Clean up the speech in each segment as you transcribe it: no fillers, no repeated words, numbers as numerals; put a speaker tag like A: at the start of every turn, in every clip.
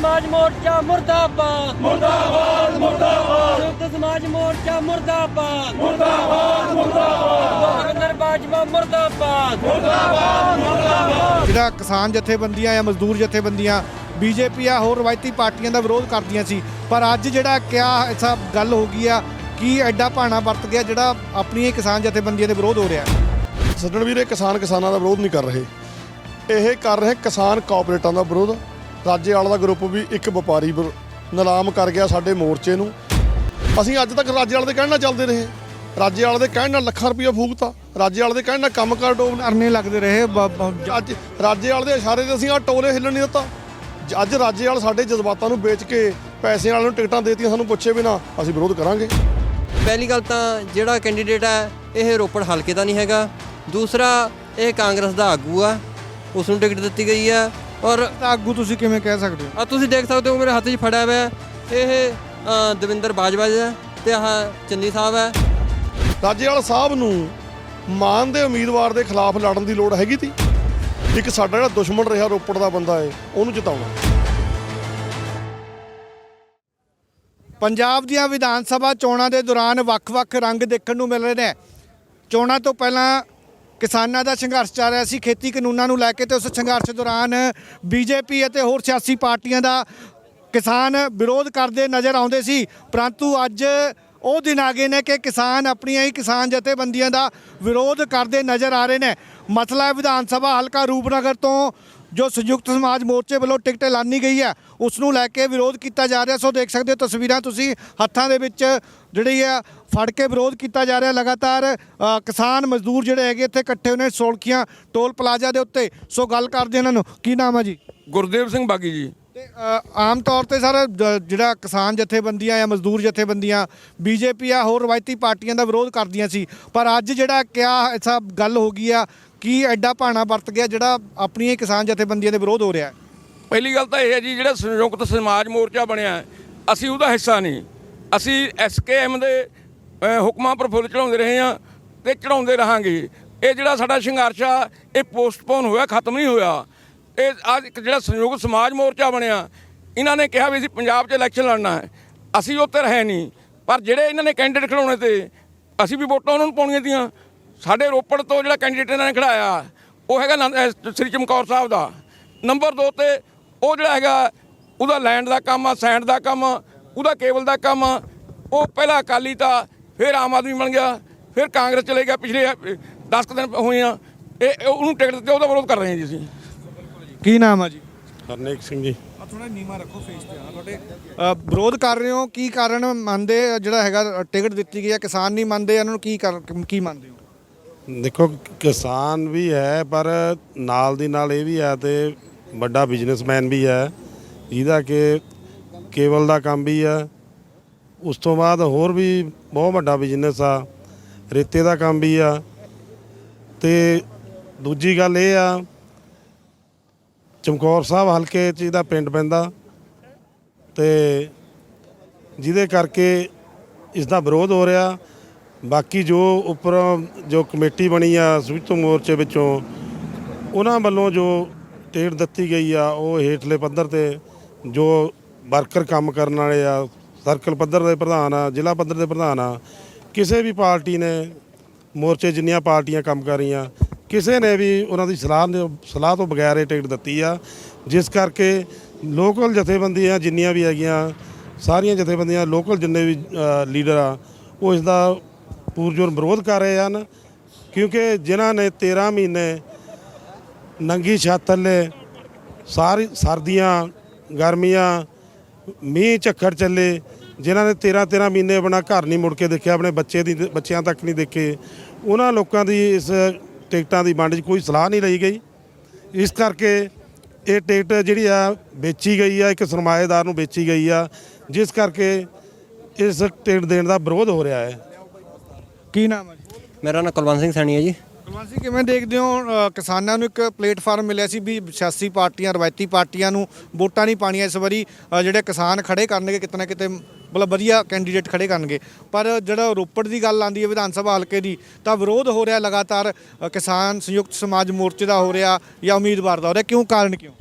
A: समाज मोर्चा मुर्दाबाद मुर्दाबाद मुर्दाबाद। संयुक्त समाज मोर्चा मुर्दाबाद मुर्दाबाद मुर्दाबाद। दविंदर बाजवा मुर्दाबाद मुर्दाबाद मुर्दाबाद।
B: ਜਿਹੜਾ ਕਿਸਾਨ ਜਥੇਬੰਦੀਆਂ ਜਾਂ ਮਜ਼ਦੂਰ ਜਥੇਬੰਦੀਆਂ ਬੀਜੇਪੀ ਆ ਹੋਰ ਰਵਾਇਤੀ ਪਾਰਟੀਆਂ ਦਾ ਵਿਰੋਧ ਕਰਦੀਆਂ ਸੀ, ਪਰ ਅੱਜ ਜਿਹੜਾ ਕਿਆ ਐਸਾ ਗੱਲ ਹੋ ਗਈ ਆ ਕਿ ਐਡਾ ਭਾਣਾ ਵਰਤ ਗਿਆ ਜਿਹੜਾ ਆਪਣੀਆਂ ਕਿਸਾਨ ਜਥੇਬੰਦੀਆਂ ਦੇ ਵਿਰੋਧ ਹੋ ਰਿਹਾ।
C: ਸੱਜਣ ਵੀਰੇ, ਕਿਸਾਨਾਂ ਦਾ ਵਿਰੋਧ ਨਹੀਂ ਕਰ ਰਹੇ, ਇਹ ਕਰ ਰਹੇ ਕਿਸਾਨ ਕੋਆਪਰੇਟਾਂ ਦਾ ਵਿਰੋਧ। ਰਾਜੇਵਾਲ ਦਾ ਗਰੁੱਪ ਵੀ ਇੱਕ ਵਪਾਰੀ ਨਿਲਾਮ ਕਰ ਗਿਆ ਸਾਡੇ ਮੋਰਚੇ ਨੂੰ। ਅਸੀਂ ਅੱਜ ਤੱਕ ਰਾਜੇਵਾਲ ਦੇ ਕਹਿਣ ਨਾਲ ਚੱਲਦੇ ਰਹੇ, ਰਾਜੇਵਾਲ ਦੇ ਕਹਿਣ ਨਾਲ ਲੱਖਾਂ ਰੁਪਈਆ ਫੂਕਤਾ, ਰਾਜੇਵਾਲ ਦੇ ਕਹਿਣ ਨਾਲ ਕੰਮ ਕਰ ਡੋਬ
B: ਅਰਨੇ ਲੱਗਦੇ ਰਹੇ।
C: ਅੱਜ ਰਾਜੇਵਾਲ ਦੇ ਇਸ਼ਾਰੇ 'ਤੇ ਅਸੀਂ ਆਹ ਟੋਲੇ ਹਿੱਲਣ ਨਹੀਂ ਦਿੱਤਾ। ਅੱਜ ਰਾਜੇਵਾਲ ਸਾਡੇ ਜਜ਼ਬਾਤਾਂ ਨੂੰ ਵੇਚ ਕੇ ਪੈਸੇ ਵਾਲਿਆਂ ਨੂੰ ਟਿਕਟਾਂ ਦੇਤੀਆਂ, ਸਾਨੂੰ ਪੁੱਛੇ ਬਿਨਾਂ ਅਸੀਂ ਵਿਰੋਧ ਕਰਾਂਗੇ।
D: ਪਹਿਲੀ ਗੱਲ ਤਾਂ ਜਿਹੜਾ ਕੈਂਡੀਡੇਟ ਹੈ ਇਹ ਰੋਪੜ ਹਲਕੇ ਦਾ ਨਹੀਂ ਹੈਗਾ। ਦੂਸਰਾ, ਇਹ ਕਾਂਗਰਸ ਦਾ ਆਗੂ ਆ, ਉਸ ਨੂੰ ਟਿਕਟ ਦਿੱਤੀ ਗਈ ਹੈ। ਔਰ
B: ਆਗੂ ਤੁਸੀਂ ਕਿਵੇਂ ਕਹਿ ਸਕਦੇ ਹੋ?
D: ਤੁਸੀਂ ਦੇਖ ਸਕਦੇ ਹੋ ਮੇਰੇ ਹੱਥ 'ਚ ਫੜਿਆ ਹੋਇਆ ਇਹ ਦਵਿੰਦਰ ਬਾਜਵਾ ਹੈ ਤੇ ਆਹ ਚੰਨੀ ਸਾਹਿਬ ਹੈ।
C: ਰਾਜੇਵਾਲ ਸਾਹਿਬ ਨੂੰ ਮਾਨ ਦੇ ਉਮੀਦਵਾਰ ਦੇ ਖਿਲਾਫ ਲੜਨ ਦੀ ਲੋੜ ਹੈਗੀ ਤੀ। ਇੱਕ ਸਾਡਾ ਜਿਹੜਾ ਦੁਸ਼ਮਣ ਰਿਹਾ ਰੋਪੜ ਦਾ ਬੰਦਾ ਹੈ, ਉਹਨੂੰ ਜਿਤਾਉਣਾ।
B: ਪੰਜਾਬ ਦੀਆਂ ਵਿਧਾਨ ਸਭਾ ਚੋਣਾਂ ਦੇ ਦੌਰਾਨ ਵੱਖ-ਵੱਖ ਰੰਗ ਦੇਖਣ ਨੂੰ ਮਿਲ ਰਹੇ ਨੇ। ਚੋਣਾਂ ਤੋਂ ਪਹਿਲਾਂ ਕਿਸਾਨਾਂ ਦਾ ਸੰਘਰਸ਼ ਚੱਲ ਰਿਹਾ ਸੀ ਖੇਤੀ ਕਾਨੂੰਨਾਂ ਨੂੰ ਲੈ ਕੇ, ਤੇ ਉਸ ਸੰਘਰਸ਼ ਦੌਰਾਨ ਬੀਜੇਪੀ ਅਤੇ ਹੋਰ ਸਿਆਸੀ ਪਾਰਟੀਆਂ ਦਾ ਕਿਸਾਨ ਵਿਰੋਧ ਕਰਦੇ ਨਜ਼ਰ ਆਉਂਦੇ ਸੀ। ਪਰੰਤੂ ਅੱਜ ਉਹ ਦਿਨ ਆ ਗਏ ਨੇ ਕਿ ਕਿਸਾਨ ਆਪਣੀਆਂ ਹੀ ਕਿਸਾਨ ਜਥੇਬੰਦੀਆਂ ਦਾ ਵਿਰੋਧ ਕਰਦੇ ਨਜ਼ਰ ਆ ਰਹੇ ਨੇ। ਮਸਲਾ ਹੈ ਵਿਧਾਨ ਸਭਾ ਹਲਕਾ ਰੂਪਨਗਰ ਤੋਂ ਜੋ ਸੰਯੁਕਤ ਸਮਾਜ ਮੋਰਚੇ ਵੱਲੋਂ ਟਿਕਟ ਐਲਾਨੀ ਗਈ ਹੈ ਉਸ ਨੂੰ ਲੈ ਕੇ ਵਿਰੋਧ ਕੀਤਾ ਜਾ ਰਿਹਾ। ਸੋ ਦੇਖ ਸਕਦੇ ਹੋ ਤਸਵੀਰਾਂ ਤੁਸੀਂ, ਹੱਥਾਂ ਦੇ ਵਿੱਚ ਜਿਹੜੀ ਆ ਫੜ ਕੇ ਵਿਰੋਧ ਕੀਤਾ ਜਾ ਰਿਹਾ। ਲਗਾਤਾਰ ਕਿਸਾਨ ਮਜ਼ਦੂਰ ਜਿਹੜੇ ਹੈਗੇ ਇੱਥੇ ਇਕੱਠੇ ਹੋਏ ਨੇ ਸੋਲਖੀਆਂ ਟੋਲ ਪਲਾਜ਼ਾ ਦੇ ਉੱਤੇ। ਸੋ ਗੱਲ ਕਰਦੇ ਇਹਨਾਂ ਨੂੰ, ਕੀ ਨਾਮ ਹੈ ਜੀ?
E: ਗੁਰਦੇਵ ਸਿੰਘ ਬਾਗੀ ਜੀ।
B: ਤੇ ਆਮ ਤੌਰ ਤੇ ਸਰ ਜਿਹੜਾ ਕਿਸਾਨ ਜਥੇਬੰਦੀਆਂ ਜਾਂ ਮਜ਼ਦੂਰ ਜਥੇਬੰਦੀਆਂ ਬੀਜੇਪੀ ਆ ਹੋਰ ਰਵਾਇਤੀ ਪਾਰਟੀਆਂ ਦਾ ਵਿਰੋਧ ਕਰਦੀਆਂ ਸੀ, ਪਰ ਅੱਜ ਜਿਹੜਾ ਕਿਆ ਐਸਾ ਗੱਲ ਹੋ ਗਈ ਆ ਕਿ ਐਡਾ ਭਾਣਾ ਵਰਤ ਗਿਆ ਜਿਹੜਾ ਆਪਣੀਆਂ ਕਿਸਾਨ ਜਥੇਬੰਦੀਆਂ ਦੇ ਵਿਰੋਧ ਹੋ ਰਿਹਾ।
E: ਪਹਿਲੀ ਗੱਲ ਤਾਂ ਇਹ ਹੈ ਜੀ, ਜਿਹੜਾ ਸੰਯੁਕਤ ਸਮਾਜ ਮੋਰਚਾ ਬਣਿਆ ਅਸੀਂ ਉਹਦਾ ਹਿੱਸਾ ਨਹੀਂ। ਅਸੀਂ ਐਸਕੇਐਮ ਦੇ ਹੁਕਮਾਂ ਪਰ ਫੁੱਲ ਚੜਾਉਂਦੇ ਰਹੇ ਹਾਂ ਤੇ ਚੜਾਉਂਦੇ ਰਹਾਂਗੇ। ਇਹ ਜਿਹੜਾ ਸਾਡਾ ਸੰਘਰਸ਼ ਆ ਇਹ ਪੋਸਟਪੋਨ ਹੋਇਆ, ਖਤਮ ਨਹੀਂ ਹੋਇਆ। ਇਹ ਅੱਜ ਇੱਕ ਜਿਹੜਾ ਸੰਯੁਕਤ ਸਮਾਜ ਮੋਰਚਾ ਬਣਿਆ, ਇਹਨਾਂ ਨੇ ਕਿਹਾ ਵੀ ਅਸੀਂ ਪੰਜਾਬ 'ਚ ਇਲੈਕਸ਼ਨ ਲੜਨਾ ਹੈ, ਅਸੀਂ ਉੱਤੇ ਰਹੇ ਨਹੀਂ। ਪਰ ਜਿਹੜੇ ਇਹਨਾਂ ਨੇ ਕੈਂਡੀਡੇਟ ਖੜਾਉਣੇ ਤੇ ਅਸੀਂ ਵੀ ਵੋਟਾਂ ਉਹਨਾਂ ਨੂੰ ਪਾਉਣੀਆਂ ਤੀਆਂ। ਸਾਡੇ ਰੋਪੜ ਤੋਂ ਜਿਹੜਾ ਕੈਂਡੀਡੇਟ ਇਹਨਾਂ ਨੇ ਖੜਾਇਆ ਉਹ ਹੈਗਾ ਸ੍ਰੀ ਚਮਕੌਰ ਸਾਹਿਬ ਦਾ। ਨੰਬਰ 2 ਤੇ ਉਹ ਜਿਹੜਾ ਹੈਗਾ ਉਹਦਾ ਲੈਂਡ ਦਾ ਕੰਮ ਆ, ਸੈਂਡ ਦਾ ਕੰਮ ਆ, ਉਹਦਾ ਕੇਬਲ ਦਾ ਕੰਮ ਆ। ਉਹ ਪਹਿਲਾਂ ਅਕਾਲੀ ਤਾਂ ਫਿਰ ਆਮ ਆਦਮੀ ਬਣ ਗਿਆ, ਫਿਰ ਕਾਂਗਰਸ ਚਲੇ ਗਿਆ। ਪਿਛਲੇ 10 ਦਿਨ ਹੋਏ ਆ ਇਹ ਉਹਨੂੰ ਟਿਕਟ ਦਿੱਤੇ, ਉਹਦਾ ਵਿਰੋਧ ਕਰ ਰਹੇ ਹਾਂ ਜੀ ਅਸੀਂ।
B: ਕੀ ਨਾਮ ਆ ਜੀ?
C: ਹਰਨੇਕ ਸਿੰਘ ਜੀ।
B: ਥੋੜਾ ਨੀਮਾ ਰੱਖੋ ਫੇਸ ਤੇ। ਤੁਹਾਡੇ ਵਿਰੋਧ ਕਰ ਰਹੇ ਹੋ, ਕੀ ਕਾਰਨ ਮੰਨਦੇ ਜਿਹੜਾ ਹੈਗਾ ਟਿਕਟ ਦਿੱਤੀ ਗਈ ਹੈ? ਕਿਸਾਨ ਨਹੀਂ ਮੰਨਦੇ, ਇਹਨਾਂ ਨੂੰ ਕੀ ਮੰਨਦੇ ਹੋ?
F: ਦੇਖੋ, ਕਿਸਾਨ ਵੀ ਹੈ ਪਰ ਨਾਲ ਦੀ ਨਾਲ ਇਹ ਵੀ ਹੈ ਤੇ ਵੱਡਾ ਬਿਜ਼ਨਸਮੈਨ ਵੀ ਹੈ ਜਿਹਦਾ ਕਿ ਕੇਬਲ ਦਾ ਕੰਮ ਵੀ ਆ। ਉਸ ਤੋਂ ਬਾਅਦ ਹੋਰ ਵੀ ਬਹੁਤ ਵੱਡਾ ਬਿਜ਼ਨਸ ਆ, ਰੇਤੇ ਦਾ ਕੰਮ ਵੀ ਆ। ਤੇ ਦੂਜੀ ਗੱਲ ਇਹ ਆ, ਚਮਕੌਰ ਸਾਹਿਬ ਹਲਕੇ 'ਚ ਇਹਦਾ ਪਿੰਡ ਪੈਂਦਾ ਤੇ ਜਿਹਦੇ ਕਰਕੇ ਇਸ ਦਾ ਵਿਰੋਧ ਹੋ ਰਿਹਾ। ਬਾਕੀ ਜੋ ਉੱਪਰ ਜੋ ਕਮੇਟੀ ਬਣੀ ਆ ਸੰਯੁਕਤ ਮੋਰਚੇ ਵਿੱਚੋਂ, ਉਹਨਾਂ ਵੱਲੋਂ ਜੋ ਟਿਕਟ ਦਿੱਤੀ ਗਈ ਆ ਉਹ ਹੇਠਲੇ ਪੱਧਰ ਤੇ ਜੋ ਵਰਕਰ ਕੰਮ ਕਰਨ ਵਾਲੇ ਆ, ਸਰਕਲ ਪੱਧਰ ਦੇ ਪ੍ਰਧਾਨ ਆ, ਜ਼ਿਲ੍ਹਾ ਪੱਧਰ ਦੇ ਪ੍ਰਧਾਨ ਆ, ਕਿਸੇ ਵੀ ਪਾਰਟੀ ਨੇ ਮੋਰਚੇ ਜਿੰਨੀਆਂ ਪਾਰਟੀਆਂ ਕੰਮ ਕਰ ਰਹੀਆਂ ਕਿਸੇ ਨੇ ਵੀ ਉਹਨਾਂ ਦੀ ਸਲਾਹ ਤੋਂ ਬਗੈਰ ਇਹ ਟਿਕਟ ਦਿੱਤੀ ਆ। ਜਿਸ ਕਰਕੇ ਲੋਕਲ ਜਥੇਬੰਦੀਆਂ ਜਿੰਨੀਆਂ ਵੀ ਹੈਗੀਆਂ, ਸਾਰੀਆਂ ਜਥੇਬੰਦੀਆਂ ਲੋਕਲ ਜਿੰਨੇ ਵੀ ਲੀਡਰ ਆ ਉਹ ਇਸ ਦਾ ਪੂਰਜੋਰ ਵਿਰੋਧ ਕਰ ਰਹੇ ਹਨ। ਕਿਉਂਕਿ ਜਿਨ੍ਹਾਂ ਨੇ 13 ਮਹੀਨੇ ਨੰਗੀ ਛੱਤ ਥੱਲੇ ਸਾਰੀ ਸਰਦੀਆਂ ਗਰਮੀਆਂ ਮੀਂਹ ਝੱਖੜ ਚੱਲੇ, ਜਿਨ੍ਹਾਂ ਨੇ 13 ਮਹੀਨੇ ਆਪਣਾ ਘਰ ਨਹੀਂ ਮੁੜ ਕੇ ਦੇਖਿਆ, ਆਪਣੇ ਬੱਚਿਆਂ ਤੱਕ ਨਹੀਂ ਦੇਖੇ, ਉਹਨਾਂ ਲੋਕਾਂ ਦੀ ਇਸ ਟਿਕਟਾਂ ਦੀ ਵੰਡ 'ਚ ਕੋਈ ਸਲਾਹ ਨਹੀਂ ਲਈ ਗਈ। ਇਸ ਕਰਕੇ ਇਹ ਟਿਕਟ ਜਿਹੜੀ ਆ ਵੇਚੀ ਗਈ ਆ, ਇੱਕ ਸਰਮਾਏਦਾਰ ਨੂੰ ਵੇਚੀ ਗਈ ਆ, ਜਿਸ ਕਰਕੇ ਇਸ ਟਿਕਟ ਦੇਣ ਦਾ ਵਿਰੋਧ ਹੋ ਰਿਹਾ ਹੈ।
B: ਕੀ ਨਾਮ ਹੈ ਜੀ?
D: ਮੇਰਾ ਨਾਮ ਕੁਲਵੰਤ ਸਿੰਘ ਸੈਣੀ ਹੈ ਜੀ।
B: ਕੁਲਵੰਤ ਸਿੰਘ, ਕਿਵੇਂ ਦੇਖਦੇ ਹੋ ਕਿਸਾਨਾਂ ਨੂੰ ਇੱਕ ਪਲੇਟਫਾਰਮ ਮਿਲਿਆ ਸੀ ਵੀ ਸਿਆਸੀ ਪਾਰਟੀਆਂ ਰਵਾਇਤੀ ਪਾਰਟੀਆਂ ਨੂੰ ਵੋਟਾਂ ਨਹੀਂ ਪਾਣੀਆਂ ਇਸ ਵਾਰੀ, ਜਿਹੜੇ ਕਿਸਾਨ ਖੜੇ ਕਰਨਗੇ ਕਿਤੇ ਨਾ ਕਿਤੇ ਮਤਲਬ ਵਧੀਆ ਕੈਂਡੀਡੇਟ ਖੜੇ ਕਰਨਗੇ, ਪਰ ਜਿਹੜਾ ਰੋਪੜ ਦੀ ਗੱਲ ਆਉਂਦੀ ਹੈ ਵਿਧਾਨ ਸਭਾ ਹਲਕੇ ਦੀ ਤਾਂ ਵਿਰੋਧ ਹੋ ਰਿਹਾ ਲਗਾਤਾਰ। ਕਿਸਾਨ ਸੰਯੁਕਤ ਸਮਾਜ ਮੋਰਚੇ ਦਾ ਹੋ ਰਿਹਾ ਜਾਂ ਉਮੀਦਵਾਰ ਦਾ ਹੋ ਰਿਹਾ, ਕਿਉਂ? ਕਾਰਨ ਕਿਉਂ?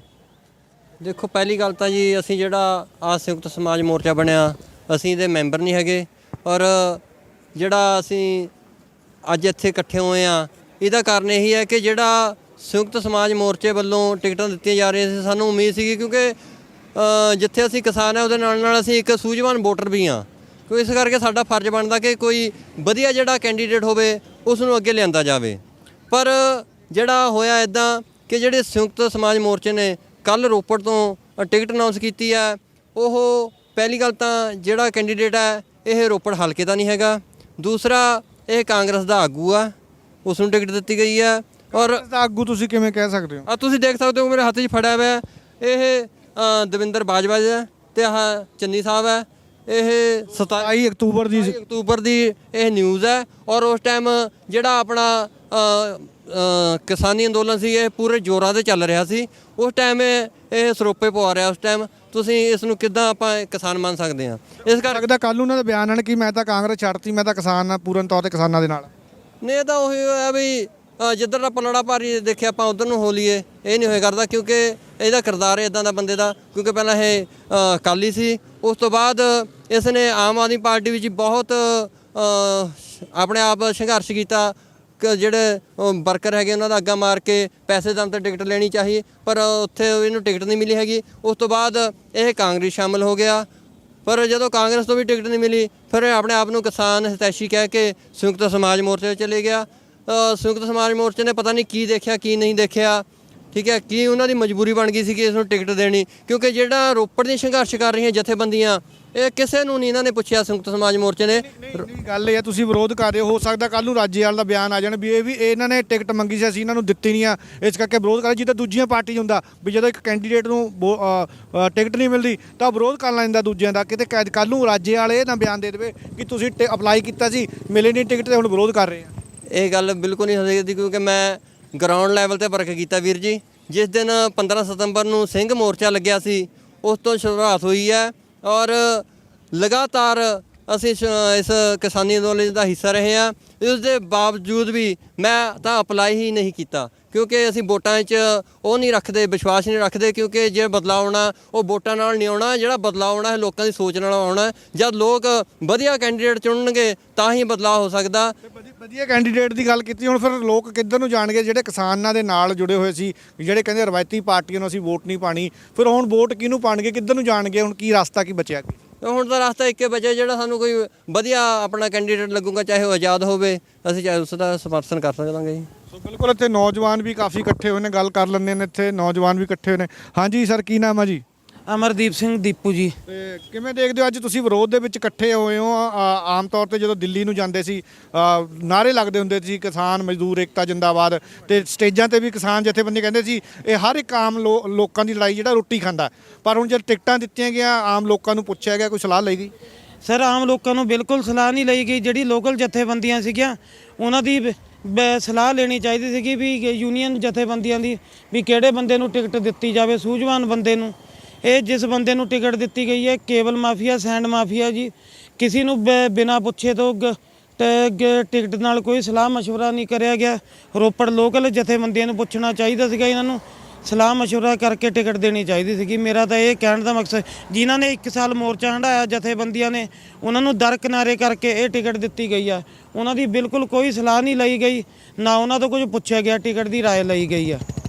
D: ਦੇਖੋ ਪਹਿਲੀ ਗੱਲ ਤਾਂ ਜੀ ਅਸੀਂ ਜਿਹੜਾ ਆ ਸੰਯੁਕਤ ਸਮਾਜ ਮੋਰਚਾ ਬਣਿਆ ਅਸੀਂ ਇਹਦੇ ਮੈਂਬਰ ਨਹੀਂ ਹੈਗੇ ਔਰ ਜਿਹੜਾ ਅਸੀਂ ਅੱਜ ਇੱਥੇ ਇਕੱਠੇ ਹੋਏ ਆ ਇਹਦਾ ਕਾਰਨ ਇਹੀ ਹੈ ਕਿ ਜਿਹੜਾ ਸੰਯੁਕਤ ਸਮਾਜ ਮੋਰਚੇ ਵੱਲੋਂ ਟਿਕਟਾਂ ਦਿੱਤੀਆਂ ਜਾ ਰਹੀਆਂ ਸੀ ਸਾਨੂੰ ਉਮੀਦ ਸੀਗੀ ਕਿਉਂਕਿ ਜਿੱਥੇ ਅਸੀਂ ਕਿਸਾਨ ਆ ਉਹਦੇ ਨਾਲ ਨਾਲ ਅਸੀਂ ਇੱਕ ਸੂਝਵਾਨ ਵੋਟਰ ਵੀ ਹਾਂ ਕਿਉਂ ਇਸ ਕਰਕੇ ਸਾਡਾ ਫਰਜ਼ ਬਣਦਾ ਕਿ ਕੋਈ ਵਧੀਆ ਜਿਹੜਾ ਕੈਂਡੀਡੇਟ ਹੋਵੇ ਉਸ ਨੂੰ ਅੱਗੇ ਲਿਆਂਦਾ ਜਾਵੇ ਪਰ ਜਿਹੜਾ ਹੋਇਆ ਇਦਾਂ ਕਿ ਜਿਹੜੇ ਸੰਯੁਕਤ ਸਮਾਜ ਮੋਰਚੇ ਨੇ ਕੱਲ ਰੋਪੜ ਤੋਂ ਟਿਕਟ ਅਨਾਉਂਸ ਕੀਤੀ ਹੈ ਉਹ ਪਹਿਲੀ ਗੱਲ ਤਾਂ ਜਿਹੜਾ ਕੈਂਡੀਡੇਟ ਹੈ ਇਹ ਰੋਪੜ ਹਲਕੇ ਦਾ ਨਹੀਂ ਹੈਗਾ ਦੂਸਰਾ ਇਹ ਕਾਂਗਰਸ ਦਾ ਆਗੂ ਆ ਉਸ ਨੂੰ ਟਿਕਟ ਦਿੱਤੀ ਗਈ ਹੈ ਔਰ
B: ਇਸ ਦਾ ਆਗੂ ਤੁਸੀਂ ਕਿਵੇਂ ਕਹਿ ਸਕਦੇ ਹੋ?
D: ਆ ਤੁਸੀਂ ਦੇਖ ਸਕਦੇ ਹੋ ਮੇਰੇ ਹੱਥ 'ਚ ਫੜਿਆ ਹੋਇਆ ਇਹ ਦਵਿੰਦਰ ਬਾਜਵਾ ਜੀ ਹੈ ਤੇ ਆਹ ਚੰਨੀ ਸਾਹਿਬ ਹੈ ਇਹ
B: 27 ਅਕਤੂਬਰ ਦੀ
D: 27 ਅਕਤੂਬਰ ਦੀ ਇਹ ਨਿਊਜ਼ ਹੈ ਔਰ ਉਸ ਟਾਈਮ ਜਿਹੜਾ ਆਪਣਾ ਕਿਸਾਨੀ ਅੰਦੋਲਨ ਸੀ ਇਹ ਪੂਰੇ ਜ਼ੋਰਾਂ ਤੇ ਚੱਲ ਰਿਹਾ ਸੀ ਉਸ ਟਾਈਮ ਇਹ ਸਰੋਪੇ ਪਵਾ ਰਿਹਾ ਉਸ ਟਾਈਮ ਤੁਸੀਂ ਇਸ ਨੂੰ ਕਿੱਦਾਂ ਆਪਾਂ ਕਿਸਾਨ ਮੰਨ ਸਕਦੇ ਹਾਂ ਇਸ ਕਰਕੇ
B: ਲੱਗਦਾ ਕੱਲ ਉਹਨਾਂ ਦਾ ਬਿਆਨ ਆਣ ਕਿ ਮੈਂ ਤਾਂ ਕਾਂਗਰਸ ਛੱਡਤੀ ਮੈਂ ਤਾਂ ਕਿਸਾਨ ਆ ਪੂਰਨ ਤੌਰ ਤੇ ਕਿਸਾਨਾਂ ਦੇ ਨਾਲ
D: ਨਹੀਂ ਇਹ ਤਾਂ ਉਹੀ ਹੋਇਆ ਵੀ ਜਿੱਧਰ ਦਾ ਪਲੜਾ ਭਾਰੀ ਦੇਖਿਆ ਆਪਾਂ ਉਧਰ ਨੂੰ ਹੋ ਲਈਏ ਇਹ ਨਹੀਂ ਹੋਇਆ ਕਰਦਾ ਕਿਉਂਕਿ ਇਹਦਾ ਕਿਰਦਾਰ ਇਦਾਂ ਦਾ ਬੰਦੇ ਦਾ ਕਿਉਂਕਿ ਪਹਿਲਾਂ ਇਹ ਅਕਾਲੀ ਸੀ ਉਸ ਤੋਂ ਬਾਅਦ ਇਸ ਨੇ ਆਮ ਆਦਮੀ ਪਾਰਟੀ ਵਿੱਚ ਬਹੁਤ ਆਪਣੇ ਆਪ ਸੰਘਰਸ਼ ਕੀਤਾ ਕਿ ਜਿਹੜੇ ਵਰਕਰ ਹੈਗੇ ਉਹਨਾਂ ਦਾ ਅੱਗਾ ਮਾਰ ਕੇ ਪੈਸੇ ਦਮ ਤੇ ਟਿਕਟ ਲੈਣੀ ਚਾਹੀਏ ਪਰ ਉੱਥੇ ਇਹਨੂੰ ਟਿਕਟ ਨਹੀਂ ਮਿਲੀ ਹੈਗੀ ਉਸ ਤੋਂ ਬਾਅਦ ਇਹ ਕਾਂਗਰਸ ਸ਼ਾਮਲ ਹੋ ਗਿਆ ਪਰ ਜਦੋਂ ਕਾਂਗਰਸ ਤੋਂ ਵੀ ਟਿਕਟ ਨਹੀਂ ਮਿਲੀ ਫਿਰ ਇਹ ਆਪਣੇ ਆਪ ਨੂੰ ਕਿਸਾਨ ਹਿਤੈਸ਼ੀ ਕਹਿ ਕੇ ਸੰਯੁਕਤ ਸਮਾਜ ਮੋਰਚੇ 'ਚ ਚਲੇ ਗਿਆ ਸੰਯੁਕਤ ਸਮਾਜ ਮੋਰਚੇ ਨੇ ਪਤਾ ਨਹੀਂ ਕੀ ਦੇਖਿਆ ਕੀ ਨਹੀਂ ਦੇਖਿਆ ਠੀਕ ਹੈ ਕੀ ਉਹਨਾਂ ਦੀ ਮਜਬੂਰੀ ਬਣ ਗਈ ਸੀ ਕਿ ਇਸ ਨੂੰ ਟਿਕਟ ਦੇਣੀ ਕਿਉਂਕਿ ਜਿਹੜਾ ਰੋਪੜ ਦੀ ਸੰਘਰਸ਼ ਕਰ ਰਹੀਆਂ ਜਥੇਬੰਦੀਆਂ ਇਹ ਕਿਸੇ ਨੂੰ ਨਹੀਂ ਇਹਨਾਂ ਨੇ ਪੁੱਛਿਆ ਸੰਯੁਕਤ ਸਮਾਜ ਮੋਰਚੇ ਨੇ
B: ਨਹੀਂ ਗੱਲ ਇਹ ਹੈ ਤੁਸੀਂ ਵਿਰੋਧ ਕਰ ਰਹੇ ਹੋ ਸਕਦਾ ਕੱਲ ਨੂੰ ਰਾਜੇਵਾਲ ਦਾ ਬਿਆਨ ਆ ਜਾਣ ਵੀ ਇਹਨਾਂ ਨੇ ਟਿਕਟ ਮੰਗੀ ਸੀ ਅਸੀਂ ਇਹਨਾਂ ਨੂੰ ਦਿੱਤੀ ਨਹੀਂ ਆ ਇਸ ਕਰਕੇ ਵਿਰੋਧ ਕਰ ਜਿੱਦਾਂ ਦੂਜੀਆਂ ਪਾਰਟੀ ਹੁੰਦਾ ਵੀ ਜਦੋਂ ਇੱਕ ਕੈਂਡੀਡੇਟ ਨੂੰ ਟਿਕਟ ਨਹੀਂ ਮਿਲਦੀ ਤਾਂ ਵਿਰੋਧ ਕਰ ਲੈਂਦਾ ਦੂਜਿਆਂ ਦਾ ਕਿਤੇ ਕੱਲ ਨੂੰ ਰਾਜੇਵਾਲ ਇਹ ਨਾ ਬਿਆਨ ਦੇ ਦੇਵੇ ਕਿ ਤੁਸੀਂ ਅਪਲਾਈ ਕੀਤਾ ਸੀ ਮਿਲੇ ਨਹੀਂ ਟਿਕਟ ਤੇ ਹੁਣ ਵਿਰੋਧ ਕਰ ਰਹੇ ਆ
D: ਇਹ ਗੱਲ ਬਿਲਕੁਲ ਨਹੀਂ ਹੋ ਸਕਦੀ ਕਿਉਂਕਿ ਮੈਂ ਗਰਾਊਂਡ ਲੈਵਲ ਤੇ ਵਰਕ ਕੀਤਾ ਵੀਰ ਜੀ ਜਿਸ ਦਿਨ 15 ਸਤੰਬਰ ਨੂੰ ਸਿੰਘ ਮੋਰਚਾ ਲੱਗਿਆ ਸੀ ਉਸ ਤੋਂ ਸ਼ੁਰੂਆਤ ਹੋਈ ਹੈ ਔਰ ਲਗਾਤਾਰ ਅਸੀਂ ਇਸ ਕਿਸਾਨੀ ਅੰਦੋਲਨ ਦਾ ਹਿੱਸਾ ਰਹੇ ਹਾਂ ਇਸ ਦੇ ਬਾਵਜੂਦ ਵੀ ਮੈਂ ਤਾਂ ਅਪਲਾਈ ਹੀ ਨਹੀਂ ਕੀਤਾ ਕਿਉਂਕਿ ਅਸੀਂ ਵੋਟਾਂ 'ਚ ਉਹ ਨਹੀਂ ਰੱਖਦੇ ਵਿਸ਼ਵਾਸ ਨਹੀਂ ਰੱਖਦੇ ਕਿਉਂਕਿ ਜੇ ਬਦਲਾਅ ਆਉਣਾ ਉਹ ਵੋਟਾਂ ਨਾਲ ਨਹੀਂ ਆਉਣਾ ਜਿਹੜਾ ਬਦਲਾਅ ਆਉਣਾ ਹੈ ਲੋਕਾਂ ਦੀ ਸੋਚ ਨਾਲ ਆਉਣਾ ਜਦ ਲੋਕ ਵਧੀਆ ਕੈਂਡੀਡੇਟ ਚੁਣਨਗੇ ਤਾਂ ਹੀ ਬਦਲਾਅ ਹੋ ਸਕਦਾ
B: ਵਧੀਆ ਕੈਂਡੀਡੇਟ ਦੀ ਗੱਲ ਕੀਤੀ ਹੁਣ ਫਿਰ ਲੋਕ ਕਿੱਧਰ ਨੂੰ ਜਾਣਗੇ ਜਿਹੜੇ ਕਿਸਾਨਾਂ ਦੇ ਨਾਲ ਜੁੜੇ ਹੋਏ ਸੀ ਜਿਹੜੇ ਕਹਿੰਦੇ ਰਵਾਇਤੀ ਪਾਰਟੀਆਂ ਨੂੰ ਅਸੀਂ ਵੋਟ ਨਹੀਂ ਪਾਣੀ ਫਿਰ ਹੁਣ ਵੋਟ ਕਿਹਨੂੰ ਪਾਣਗੇ ਕਿੱਧਰ ਨੂੰ ਜਾਣਗੇ ਹੁਣ ਕੀ ਰਸਤਾ ਕੀ ਬਚਿਆ
D: ਹੁਣ ਤਾਂ ਰਸਤਾ ਇੱਕੇ ਬਚਿਆ ਜਿਹੜਾ ਸਾਨੂੰ ਕੋਈ ਵਧੀਆ ਆਪਣਾ ਕੈਂਡੀਡੇਟ ਲੱਗੂਗਾ ਚਾਹੇ ਉਹ ਆਜ਼ਾਦ ਹੋਵੇ ਅਸੀਂ ਚਾਹੇ ਉਸ ਦਾ ਸਮਰਥਨ ਕਰ ਸਕਦੇ ਜੀ
B: ਸੋ ਬਿਲਕੁਲ ਇੱਥੇ ਨੌਜਵਾਨ ਵੀ ਕਾਫੀ ਇਕੱਠੇ ਹੋਏ ਨੇ ਗੱਲ ਕਰ ਲੈਂਦੇ ਨੇ ਇੱਥੇ ਨੌਜਵਾਨ ਵੀ ਇਕੱਠੇ ਹੋਏ ਨੇ ਹਾਂਜੀ ਸਰ ਕੀ ਨਾਮ ਹੈ ਜੀ
G: ਅਮਰਦੀਪ ਸਿੰਘ ਦੀਪੂ ਜੀ
B: ਤੇ ਕਿਵੇਂ ਦੇਖਦੇ ਹੋ ਅੱਜ ਤੁਸੀਂ ਵਿਰੋਧ ਦੇ ਵਿੱਚ ਇਕੱਠੇ ਹੋਏ ਹੋ ਆਮ ਤੌਰ ਤੇ ਜਦੋਂ ਦਿੱਲੀ ਨੂੰ ਜਾਂਦੇ ਸੀ ਨਾਅਰੇ ਲੱਗਦੇ ਹੁੰਦੇ ਸੀ ਕਿਸਾਨ ਮਜ਼ਦੂਰ ਏਕਤਾ ਜਿੰਦਾਬਾਦ ਤੇ ਸਟੇਜਾਂ ਤੇ ਵੀ ਕਿਸਾਨ ਜਥੇਬੰਦੀ ਕਹਿੰਦੇ ਸੀ ਇਹ ਹਰ ਇੱਕ ਆਮ ਲੋਕਾਂ ਦੀ ਲੜਾਈ ਜਿਹੜਾ ਰੋਟੀ ਖਾਂਦਾ ਪਰ ਹੁਣ ਜਦ ਟਿਕਟਾਂ ਦਿੱਤੀਆਂ ਗਿਆ ਆਮ ਲੋਕਾਂ ਨੂੰ ਪੁੱਛਿਆ ਗਿਆ ਕੋਈ ਸਲਾਹ ਲਈ ਗਈ
G: ਸਰ ਆਮ ਲੋਕਾਂ ਨੂੰ ਬਿਲਕੁਲ ਸਲਾਹ ਨਹੀਂ ਲਈ ਗਈ ਜਿਹੜੀ ਲੋਕਲ ਜਥੇਬੰਦੀਆਂ ਸੀਗੀਆਂ ਉਹਨਾਂ ਦੀ ਸਲਾਹ ਲੈਣੀ ਚਾਹੀਦੀ ਸੀਗੀ ਵੀ ਯੂਨੀਅਨ ਜਥੇਬੰਦੀਆਂ ਦੀ ਵੀ ਕਿਹੜੇ ਬੰਦੇ ਨੂੰ ਟਿਕਟ ਦਿੱਤੀ ਜਾਵੇ ਸੂਝਵਾਨ ਬੰਦੇ ਨੂੰ ਇਹ ਜਿਸ ਬੰਦੇ ਨੂੰ ਟਿਕਟ ਦਿੱਤੀ ਗਈ ਹੈ ਕੇਬਲ ਮਾਫੀਆ ਸੈਂਡ ਮਾਫੀਆ ਜੀ ਕਿਸੇ ਨੂੰ ਬਿਨਾਂ ਪੁੱਛੇ ਤੋਂ ਟਿਕਟ ਨਾਲ ਕੋਈ ਸਲਾਹ ਮਸ਼ਵਰਾ ਨਹੀਂ ਕਰਿਆ ਗਿਆ ਰੋਪੜ ਲੋਕਲ ਜਥੇਬੰਦੀਆਂ ਨੂੰ ਪੁੱਛਣਾ ਚਾਹੀਦਾ ਸੀਗਾ ਇਹਨਾਂ ਨੂੰ ਸਲਾਹ ਮਸ਼ਵਰਾ ਕਰਕੇ ਟਿਕਟ ਦੇਣੀ ਚਾਹੀਦੀ ਸੀਗੀ ਮੇਰਾ ਤਾਂ ਇਹ ਕਹਿਣ ਦਾ ਮਕਸਦ ਜਿਨ੍ਹਾਂ ਨੇ 1 ਸਾਲ ਮੋਰਚਾ ਹੰਢਾਇਆ ਜਥੇਬੰਦੀਆਂ ਨੇ ਉਹਨਾਂ ਨੂੰ ਦਰਕਿਨਾਰੇ ਕਰਕੇ ਇਹ ਟਿਕਟ ਦਿੱਤੀ ਗਈ ਆ ਉਹਨਾਂ ਦੀ ਬਿਲਕੁਲ ਕੋਈ ਸਲਾਹ ਨਹੀਂ ਲਈ ਗਈ ਨਾ ਉਹਨਾਂ ਤੋਂ ਕੁਝ ਪੁੱਛਿਆ ਗਿਆ ਟਿਕਟ ਦੀ ਰਾਏ ਲਈ ਗਈ ਆ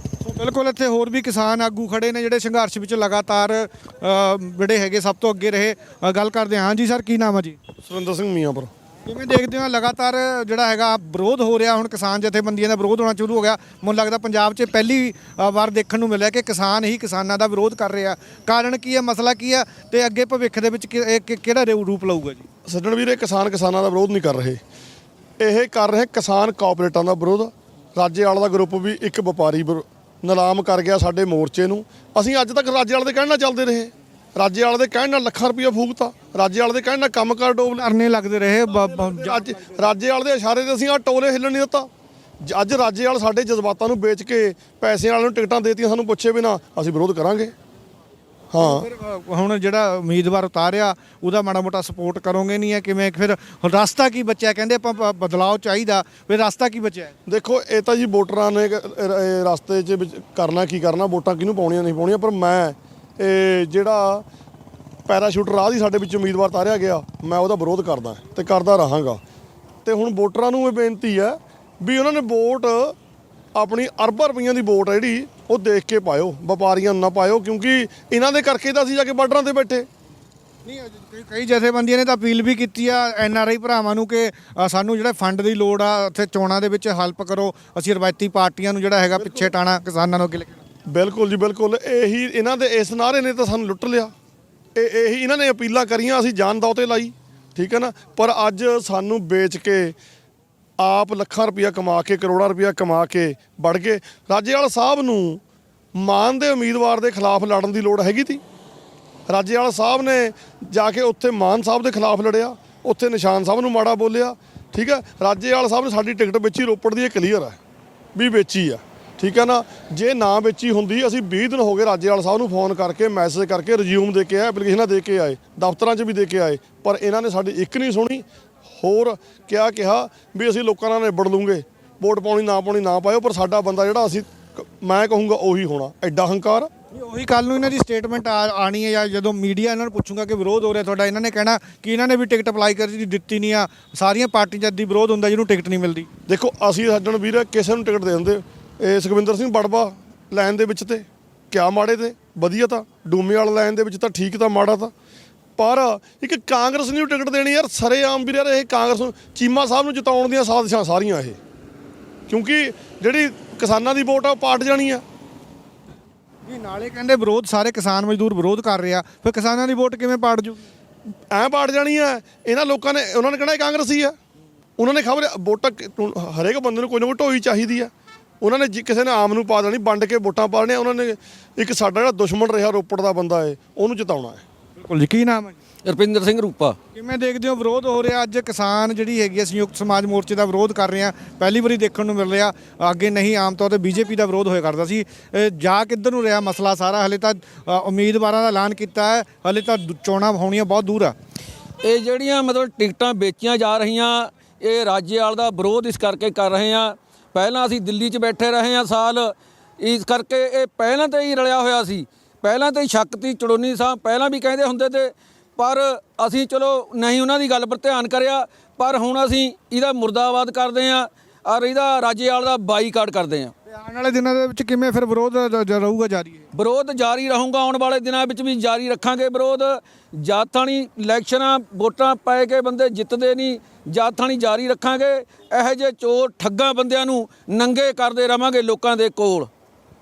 B: ਬਿਲਕੁਲ ਇੱਥੇ ਹੋਰ ਵੀ ਕਿਸਾਨ ਆਗੂ ਖੜੇ ਨੇ ਜਿਹੜੇ ਸੰਘਰਸ਼ ਵਿੱਚ ਲਗਾਤਾਰ ਜਿਹੜੇ ਹੈਗੇ ਸਭ ਤੋਂ ਅੱਗੇ ਰਹੇ ਗੱਲ ਕਰਦੇ ਹਾਂ ਜੀ ਸਰ ਕੀ ਨਾਮ ਹੈ ਜੀ
C: ਸੁਰਿੰਦਰ ਸਿੰਘ ਮੀਆਂਪੁਰ
B: ਕਿਵੇਂ ਦੇਖਦੇ ਹੋ ਲਗਾਤਾਰ ਜਿਹੜਾ ਹੈਗਾ ਵਿਰੋਧ ਹੋ ਰਿਹਾ ਹੁਣ ਕਿਸਾਨ ਜਥੇਬੰਦੀਆਂ ਦਾ ਵਿਰੋਧ ਹੋਣਾ ਸ਼ੁਰੂ ਹੋ ਗਿਆ ਮੈਨੂੰ ਲੱਗਦਾ ਪੰਜਾਬ 'ਚ ਪਹਿਲੀ ਵਾਰ ਦੇਖਣ ਨੂੰ ਮਿਲਿਆ ਕਿ ਕਿਸਾਨ ਹੀ ਕਿਸਾਨਾਂ ਦਾ ਵਿਰੋਧ ਕਰ ਰਿਹਾ ਕਾਰਨ ਕੀ ਹੈ ਮਸਲਾ ਕੀ ਹੈ ਤੇ ਅੱਗੇ ਭਵਿੱਖ ਦੇ ਵਿੱਚ ਕਿਹੜਾ ਰੂਪ ਲਊਗਾ ਜੀ
C: ਸੱਜਣ ਵੀਰੇ ਕਿਸਾਨ ਕਿਸਾਨਾਂ ਦਾ ਵਿਰੋਧ ਨਹੀਂ ਕਰ ਰਹੇ ਇਹ ਕਰ ਰਹੇ ਕਿਸਾਨ ਕਾਰਪੋਰੇਟਾਂ ਦਾ ਵਿਰੋਧ ਰਾਜੇਵਾਲ ਦਾ ਗਰੁੱਪ ਵੀ ਇੱਕ ਵਪਾਰੀ ਨਿਲਾਮ ਕਰ ਗਿਆ ਸਾਡੇ ਮੋਰਚੇ ਨੂੰ ਅਸੀਂ ਅੱਜ ਤੱਕ ਰਾਜੇਵਾਲ ਦੇ ਕਹਿਣ ਨਾਲ ਚੱਲਦੇ ਰਹੇ ਰਾਜੇਵਾਲ ਦੇ ਕਹਿਣ ਨਾਲ ਲੱਖਾਂ ਰੁਪਈਆ ਫੂਕਤਾ ਰਾਜੇਵਾਲ ਦੇ ਕਹਿਣ ਨਾਲ ਕੰਮ ਕਰ ਡੋਬ
B: ਕਰਨੇ ਲੱਗਦੇ ਰਹੇ
C: ਅੱਜ ਰਾਜੇਵਾਲ ਦੇ ਇਸ਼ਾਰੇ ਤੇ ਅਸੀਂ ਆ ਟੋਲੇ ਹਿੱਲਣ ਨਹੀਂ ਦਿੱਤਾ ਅੱਜ ਰਾਜੇਵਾਲ ਸਾਡੇ ਜਜ਼ਬਾਤਾਂ ਨੂੰ ਵੇਚ ਕੇ ਪੈਸੇ ਵਾਲਿਆਂ ਨੂੰ ਟਿਕਟਾਂ ਦੇਤੀਆਂ ਸਾਨੂੰ ਪੁੱਛੇ ਬਿਨਾ ਅਸੀਂ ਵਿਰੋਧ ਕਰਾਂਗੇ ਹਾਂ
B: ਹੁਣ ਜਿਹੜਾ ਉਮੀਦਵਾਰ ਉਤਾਰਿਆ ਉਹਦਾ ਮਾੜਾ ਮੋਟਾ ਸਪੋਰਟ ਕਰੋਗੇ ਨਹੀਂ ਹੈ ਕਿਵੇਂ ਫਿਰ ਰਸਤਾ ਕੀ ਬਚਿਆ ਕਹਿੰਦੇ ਆਪਾਂ ਬਦਲਾਅ ਚਾਹੀਦਾ ਫਿਰ ਰਸਤਾ ਕੀ ਬਚਿਆ
C: ਦੇਖੋ ਇਹ ਤਾਂ ਜੀ ਵੋਟਰਾਂ ਨੇ ਰਸਤੇ 'ਚ ਕਰਨਾ ਕੀ ਕਰਨਾ ਵੋਟਾਂ ਕਿਹਨੂੰ ਪਾਉਣੀਆਂ ਨਹੀਂ ਪਾਉਣੀਆਂ ਪਰ ਮੈਂ ਇਹ ਜਿਹੜਾ ਪੈਰਾਸ਼ੂਟ ਰਾਹ ਦੀ ਸਾਡੇ ਵਿੱਚ ਉਮੀਦਵਾਰ ਤਾਰਿਆ ਗਿਆ, ਮੈਂ ਉਹਦਾ ਵਿਰੋਧ ਕਰਦਾ ਤੇ ਕਰਦਾ ਰਹਾਂਗਾ। ਤੇ ਹੁਣ ਵੋਟਰਾਂ ਨੂੰ ਇਹ ਬੇਨਤੀ ਹੈ ਵੀ ਉਹਨਾਂ ਨੇ ਵੋਟ ਆਪਣੀ ਅਰਬਾਂ ਰੁਪਈਆਂ ਦੀ ਵੋਟ ਹੈ ਜਿਹੜੀ ਉਹ ਦੇਖ ਕੇ ਪਾਇਓ, ਵਪਾਰੀਆਂ ਨੂੰ ਨਾ ਪਾਇਓ, ਕਿਉਂਕਿ ਇਹਨਾਂ ਦੇ ਕਰਕੇ ਤਾਂ ਅਸੀਂ ਜਾ ਕੇ ਬਾਰਡਰਾਂ ਤੇ ਬੈਠੇ।
B: ਨਹੀਂ ਕਈ ਜਥੇਬੰਦੀਆਂ ਨੇ ਤਾਂ ਅਪੀਲ ਵੀ ਕੀਤੀ ਆ NRI ਭਰਾਵਾਂ ਨੂੰ ਕਿ ਸਾਨੂੰ ਜਿਹੜਾ ਫੰਡ ਦੀ ਲੋੜ ਆ ਉੱਥੇ ਚੋਣਾਂ ਦੇ ਵਿੱਚ ਹੈਲਪ ਕਰੋ, ਅਸੀਂ ਰਵਾਇਤੀ ਪਾਰਟੀਆਂ ਨੂੰ ਜਿਹੜਾ ਹੈਗਾ ਪਿੱਛੇ ਟਾਣਾ, ਕਿਸਾਨਾਂ ਨੂੰ ਅੱਗੇ ਲੈ ਕੇ ਆਉਣਾ।
C: ਬਿਲਕੁਲ ਜੀ ਬਿਲਕੁਲ, ਇਹੀ ਇਹਨਾਂ ਦੇ ਇਸ ਨਾਅਰੇ ਨੇ ਤਾਂ ਸਾਨੂੰ ਲੁੱਟ ਲਿਆ। ਇਹੀ ਇਹਨਾਂ ਨੇ ਅਪੀਲਾਂ ਕਰੀਆਂ, ਅਸੀਂ ਜਾਨ ਦਾਅ ਤੇ ਲਾਈ, ਠੀਕ ਹੈ ਨਾ। ਪਰ ਅੱਜ ਸਾਨੂੰ ਵੇਚ ਕੇ ਆਪ ਲੱਖਾਂ ਰੁਪਈਆ ਕਮਾ ਕੇ, ਕਰੋੜਾਂ ਰੁਪਈਆ ਕਮਾ ਕੇ ਵੜ ਗਏ। ਰਾਜੇਵਾਲ ਸਾਹਿਬ ਨੂੰ ਮਾਨ ਦੇ ਉਮੀਦਵਾਰ ਦੇ ਖਿਲਾਫ ਲੜਨ ਦੀ ਲੋੜ ਹੈਗੀ ਤੀ। ਰਾਜੇਵਾਲ ਸਾਹਿਬ ਨੇ ਜਾ ਕੇ ਉੱਥੇ ਮਾਨ ਸਾਹਿਬ ਦੇ ਖਿਲਾਫ ਲੜਿਆ, ਉੱਥੇ ਨਿਸ਼ਾਨ ਸਾਹਿਬ ਨੂੰ ਮਾੜਾ ਬੋਲਿਆ, ਠੀਕ ਹੈ। ਰਾਜੇਵਾਲ ਸਾਹਿਬ ਨੇ ਸਾਡੀ ਟਿਕਟ ਵੇਚੀ, ਰੋਪੜ ਦੀ ਇਹ ਕਲੀਅਰ ਹੈ ਵੀ ਵੇਚੀ ਆ, ਠੀਕ ਹੈ ਨਾ। ਜੇ ਨਾ ਵੇਚੀ ਹੁੰਦੀ, ਅਸੀਂ 20 ਦਿਨ ਹੋ ਗਏ ਰਾਜੇਵਾਲ ਸਾਹਿਬ ਨੂੰ ਫੋਨ ਕਰਕੇ, ਮੈਸੇਜ ਕਰਕੇ, ਰਿਜ਼ਿਊਮ ਦੇ ਕੇ ਆਏ, ਐਪਲੀਕੇਸ਼ਨਾਂ ਦੇ ਕੇ ਆਏ, ਦਫ਼ਤਰਾਂ 'ਚ ਵੀ ਦੇ ਕੇ ਆਏ, ਪਰ ਇਹਨਾਂ ਨੇ ਸਾਡੀ ਇੱਕ ਨਹੀਂ ਸੁਣੀ। ਹੋਰ ਕਿਹਾ ਵੀ ਅਸੀਂ ਲੋਕਾਂ ਨਾਲ ਨਿਬੜ ਲੂੰਗੇ, ਵੋਟ ਪਾਉਣੀ ਨਾ ਪਾਇਓ, ਪਰ ਸਾਡਾ ਬੰਦਾ ਜਿਹੜਾ ਅਸੀਂ ਮੈਂ ਕਹੂੰਗਾ ਉਹੀ ਹੋਣਾ। ਐਡਾ ਹੰਕਾਰ।
B: ਉਹੀ ਕੱਲ ਨੂੰ ਇਹਨਾਂ ਦੀ ਸਟੇਟਮੈਂਟ ਆਣੀ ਹੈ, ਜਾਂ ਜਦੋਂ ਮੀਡੀਆ ਇਹਨਾਂ ਨੂੰ ਪੁੱਛੂਗਾ ਕਿ ਵਿਰੋਧ ਹੋ ਰਿਹਾ ਤੁਹਾਡਾ, ਇਹਨਾਂ ਨੇ ਕਹਿਣਾ ਕਿ ਇਹਨਾਂ ਨੇ ਵੀ ਟਿਕਟ ਅਪਲਾਈ ਕਰੀ ਦਿੱਤੀ ਨਹੀਂ ਆ। ਸਾਰੀਆਂ ਪਾਰਟੀਆਂ 'ਚ ਅੱਧੀ ਵਿਰੋਧ ਹੁੰਦਾ ਜਿਹਨੂੰ ਟਿਕਟ ਨਹੀਂ ਮਿਲਦੀ।
C: ਦੇਖੋ ਅਸੀਂ ਸੱਜਣ ਵੀਰ ਕਿਸੇ ਨੂੰ ਟਿਕਟ ਦੇ ਦਿੰਦੇ। ਇਹ ਸੁਖਵਿੰਦਰ ਸਿੰਘ ਬੜਬਾ ਲਾਈਨ ਦੇ ਵਿੱਚ ਤੇ ਕਿਆ ਮਾੜੇ ਤੇ ਵਧੀਆ, ਤਾਂ ਡੂਮੇ ਵਾਲਾ ਲਾਈਨ ਦੇ ਵਿੱਚ ਤਾਂ ਠੀਕ, ਤਾਂ ਮਾੜਾ ਤਾਂ। ਪਰ ਇੱਕ ਕਾਂਗਰਸ ਨੂੰ ਟਿਕਟ ਦੇਣੀ ਯਾਰ, ਸਰੇਆਮ ਵੀਰ ਯਾਰ, ਇਹ ਕਾਂਗਰਸ ਨੂੰ, ਚੀਮਾ ਸਾਹਿਬ ਨੂੰ ਜਿਤਾਉਣ ਦੀਆਂ ਸਾਜ਼ਿਸ਼ਾਂ ਸਾਰੀਆਂ ਇਹ, ਕਿਉਂਕਿ ਜਿਹੜੀ ਕਿਸਾਨਾਂ ਦੀ ਵੋਟ ਆ ਉਹ ਪਾਟ ਜਾਣੀ ਆ।
B: ਜੀ ਨਾਲੇ ਕਹਿੰਦੇ ਵਿਰੋਧ, ਸਾਰੇ ਕਿਸਾਨ ਮਜ਼ਦੂਰ ਵਿਰੋਧ ਕਰ ਰਹੇ ਆ, ਫਿਰ ਕਿਸਾਨਾਂ ਦੀ ਵੋਟ ਕਿਵੇਂ ਪਾੜ ਜੂਗੀ?
C: ਐਂ ਪਾਟ ਜਾਣੀ ਆ। ਇਹਨਾਂ ਲੋਕਾਂ ਨੇ, ਉਹਨਾਂ ਨੇ ਕਹਿਣਾ ਇਹ ਕਾਂਗਰਸੀ ਆ। ਉਹਨਾਂ ਨੇ ਖਬਰ ਵੋਟਾਂ ਹਰੇਕ ਬੰਦੇ ਨੂੰ ਕੋਈ ਨਾ ਕੋਈ ਢੋਈ ਚਾਹੀਦੀ ਆ। ਉਹਨਾਂ ਨੇ ਕਿਸੇ ਨੇ ਆਮ ਨੂੰ ਪਾ ਦੇਣੀ, ਵੰਡ ਕੇ ਵੋਟਾਂ ਪਾ ਦੇਣੀਆਂ। ਉਹਨਾਂ ਨੇ ਇੱਕ ਸਾਡਾ ਜਿਹੜਾ ਦੁਸ਼ਮਣ ਰਿਹਾ ਰੋਪੜ ਦਾ ਬੰਦਾ ਹੈ, ਉਹਨੂੰ ਜਿਤਾਉਣਾ ਹੈ।
B: ਬਿਲਕੁਲ ਜੀ। ਕੀ ਨਾਮ ਹੈ?
D: ਰੁਪਿੰਦਰ ਸਿੰਘ ਰੂਪਾ।
B: ਕਿਵੇਂ ਦੇਖਦੇ ਹੋ ਵਿਰੋਧ ਹੋ ਰਿਹਾ ਅੱਜ? ਕਿਸਾਨ ਜਿਹੜੀ ਹੈਗੀ ਹੈ ਸੰਯੁਕਤ ਸਮਾਜ ਮੋਰਚੇ ਦਾ ਵਿਰੋਧ ਕਰ ਰਹੇ ਆ, ਪਹਿਲੀ ਵਾਰੀ ਦੇਖਣ ਨੂੰ ਮਿਲ ਰਿਹਾ। ਅੱਗੇ ਨਹੀਂ, ਆਮ ਤੌਰ ਤੇ BJP ਦਾ ਵਿਰੋਧ ਹੋਇਆ ਕਰਦਾ ਸੀ। ਜਾ ਕਿੱਧਰ ਨੂੰ ਰਿਹਾ ਮਸਲਾ ਸਾਰਾ? ਹਲੇ ਤਾਂ ਉਮੀਦਵਾਰਾਂ ਦਾ ਐਲਾਨ ਕੀਤਾ ਹੈ, ਹਲੇ ਤਾਂ ਚੋਣਾਂ ਹੋਣੀਆਂ ਬਹੁਤ ਦੂਰ ਆ।
H: ਇਹ ਜਿਹੜੀਆਂ ਮਤਲਬ ਟਿਕਟਾਂ ਵੇਚੀਆਂ ਜਾ ਰਹੀਆਂ, ਇਹ ਰਾਜੇਵਾਲ ਦਾ ਵਿਰੋਧ ਇਸ ਕਰਕੇ ਕਰ ਰਹੇ ਆ। ਪਹਿਲਾਂ ਅਸੀਂ ਦਿੱਲੀ 'ਚ ਬੈਠੇ ਰਹੇ ਆ ਸਾਲ, ਇਸ ਕਰਕੇ ਇਹ ਪਹਿਲਾਂ ਤੋਂ ਹੀ ਰਲਿਆ ਹੋਇਆ ਸੀ, ਪਹਿਲਾਂ ਤੋਂ ਹੀ ਸ਼ੱਕ ਤੀ। ਚੜੋਨੀ ਸਾਹਿਬ ਪਹਿਲਾਂ ਵੀ ਕਹਿੰਦੇ ਹੁੰਦੇ ਤੇ, ਪਰ ਅਸੀਂ ਚਲੋ ਨਹੀਂ ਉਹਨਾਂ ਦੀ ਗੱਲ ਪਰ ਧਿਆਨ ਕਰਿਆ। ਪਰ ਹੁਣ ਅਸੀਂ ਇਹਦਾ ਮੁਰਦਾਬਾਦ ਕਰਦੇ ਹਾਂ ਔਰ ਇਹਦਾ ਰਾਜੇਵਾਲ ਦਾ ਬਾਈਕਾਟ ਕਰਦੇ ਹਾਂ।
B: ਆਉਣ ਵਾਲੇ ਦਿਨਾਂ ਦੇ ਵਿੱਚ ਕਿਵੇਂ ਫਿਰ ਵਿਰੋਧ ਰਹੂਗਾ ਜਾਰੀ?
H: ਵਿਰੋਧ ਜਾਰੀ ਰਹੂਗਾ, ਆਉਣ ਵਾਲੇ ਦਿਨਾਂ ਵਿੱਚ ਵੀ ਜਾਰੀ ਰੱਖਾਂਗੇ ਵਿਰੋਧ। ਜਦ ਥਾਣੀ ਇਲੈਕਸ਼ਨਾਂ ਵੋਟਾਂ ਪੈ ਕੇ ਬੰਦੇ ਜਿੱਤਦੇ ਨਹੀਂ, ਜਦ ਥਾਣੀ ਜਾਰੀ ਰੱਖਾਂਗੇ। ਇਹੋ ਜਿਹੇ ਚੋਰ ਠੱਗਾਂ ਬੰਦਿਆਂ ਨੂੰ ਨੰਗੇ ਕਰਦੇ ਰਵਾਂਗੇ ਲੋਕਾਂ ਦੇ ਕੋਲ।